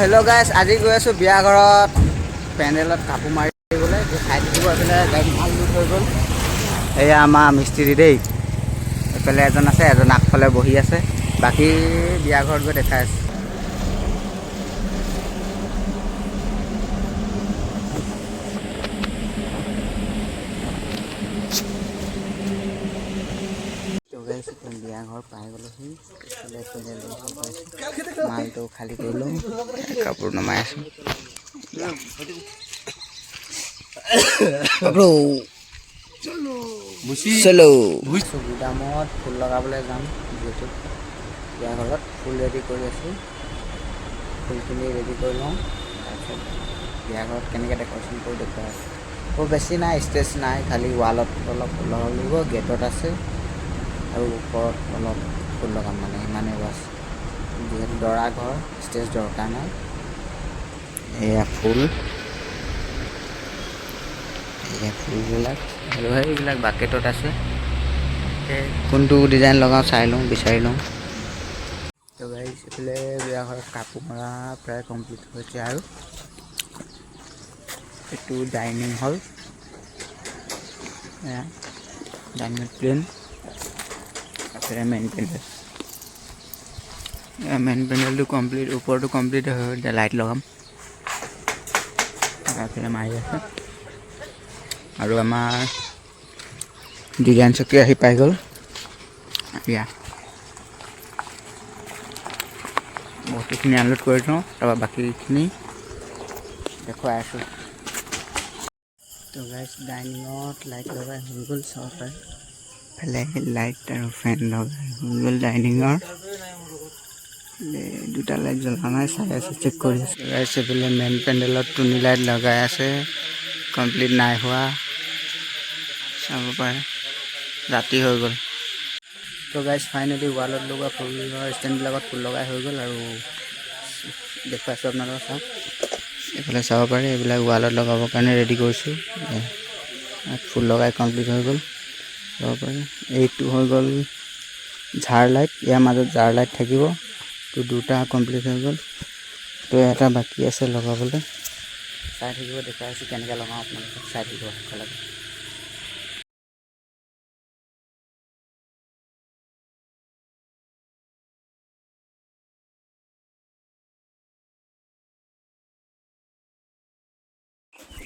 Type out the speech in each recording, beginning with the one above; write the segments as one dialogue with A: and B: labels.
A: Hello' গাইছ, আজি গৈ আছোঁ বিয়া ঘৰত পেণ্ডেলত কাপোৰ মাৰিবলৈ খাই থাকিব। এইফালে গাড়ী ভাল লোড হৈ গ'ল। এয়া আমাৰ মিস্ত্ৰী দেই, এইফালে এজন আছে, এজন আগফালে বহি আছে। বাকী বিয়া ঘৰত গৈ দেখাই আছে। বিয়া ঘৰ পাই গ'লোহি। মালটো খালী কৰিলোঁ, কাপোৰ নমাই আছোঁ। গুদামত ফুল লগাবলৈ যাম, যিহেতু বিয়া ঘৰত ফুল ৰেডি কৰি আছোঁ। ফুলখিনি ৰেডি কৰি লওঁ, তাৰপিছত বিয়া ঘৰত কেনেকৈ ডেক'ৰেশ্যন কৰোঁ দেখুৱাই আছোঁ। বৰ বেছি নাই, ষ্টেজ নাই, খালি ৱালত অলপ ফুল লগাব লাগিব, গেটত আছে আৰু ওপৰত অলপ ফুল লগাম, মানে ইমানেই বাছ। যিহেতু দৰা ঘৰ, ষ্টেজ দৰকাৰ নাই। এয়া ফুলবিলাক আৰু সেইবিলাক বাকেটত আছে। কোনটো ডিজাইন লগাওঁ চাই লওঁ, বিচাৰি লওঁ। তো গাইছ, এইফালে বিয়া ঘৰত কাপোৰ মৰা প্ৰায় কমপ্লিট হৈছে। আৰু এইটো dining hall, dining plane, main পেণ্ডেলটো কমপ্লিট, ওপৰটো কমপ্লিট হৈ এতিয়া লাইট লগাম। তাৰপিছত মাৰি আছে আৰু আমাৰ ডিজাইন চকী আহি পাই গ'ল। এতিয়া বস্তুখিনি আনলোড কৰি থওঁ, তাৰপৰা বাকীখিনি দেখুৱাই আছোঁ। তো গাইছ, ডাইনিঙত লাইট লগাই হৈ গ'ল, চাব পাৰে। ইফালে লাইট আৰু ফেন লগাই হৈ গ'ল ডাইনিঙৰ। দুটা লাইট জ্বলা নাই, চাই আছে, চেক কৰি আছে। গাইছ, এইফালে মেইন পেণ্ডেলত টুনি লাইট লগাই আছে, কমপ্লিট নাই হোৱা, চাব পাৰে। ৰাতি হৈ গ'ল। তো গাইছ, ফাইনেলি ৱালত লগোৱা ফুলৰ ষ্টেণ্ডবিলাকত ফুল লগাই হৈ গ'ল আৰু দেখুৱাইছোঁ আপোনালোকক, চাওক। এইফালে চাব পাৰে, এইবিলাক ৱালত লগাবৰ কাৰণে ৰেডি কৰিছোঁ। ফুল লগাই কমপ্লিট হৈ গ'ল, চাব পাৰে। এইটো হৈ গ'ল ঝাৰ লাইট, ইয়াৰ মাজত ঝাৰ লাইট থাকিব। তো দুটা কমপ্লিট হৈ গ'ল, তো এটা বাকী আছে লগাবলৈ। চাই থাকিব, দেখাই আছোঁ কেনেকৈ লগাওঁ, আপোনালোকে চাই থাকিব একেলগে।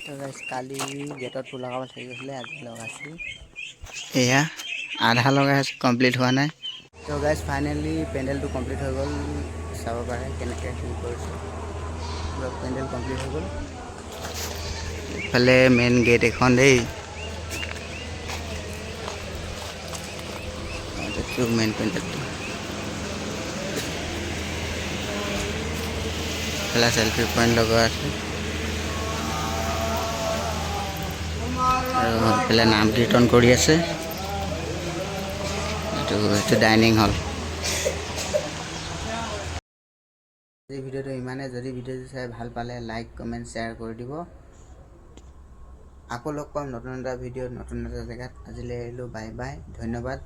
A: তো গাইছ, কালি গেটত ফুল লগাব থাকি গৈছিলে, আজি লগাইছোঁ। এয়া আধা লগাই আছোঁ, কমপ্লিট হোৱা নাই। তো গাইছ, ফাইনেলি পেণ্ডেলটো কমপ্লিট হৈ গ'ল, চাব পাৰে কেনেকৈ কি কৰিছোঁ। পুৰা পেণ্ডেল কমপ্লিট হৈ গ'ল। ইফালে মেইন গেট এখন দেই, মেইন পেণ্ডেলটো। ইফালে চেল্ফি পইণ্ট লগোৱা আছে আৰু এইফালে নাম কীৰ্তন কৰি আছে। এইটো ডাইনিং হল। এই ভিডিঅ'টো ইমানে। যদি ভিডিঅ'টো চাই ভাল পালে লাইক, কমেণ্ট, শ্বেয়াৰ কৰি দিব। আকৌ লগ পাম নতুন এটা ভিডিঅ'ত, নতুন এটা জেগাত। আজিলৈ আহিলোঁ, বাই বাই, ধন্যবাদ।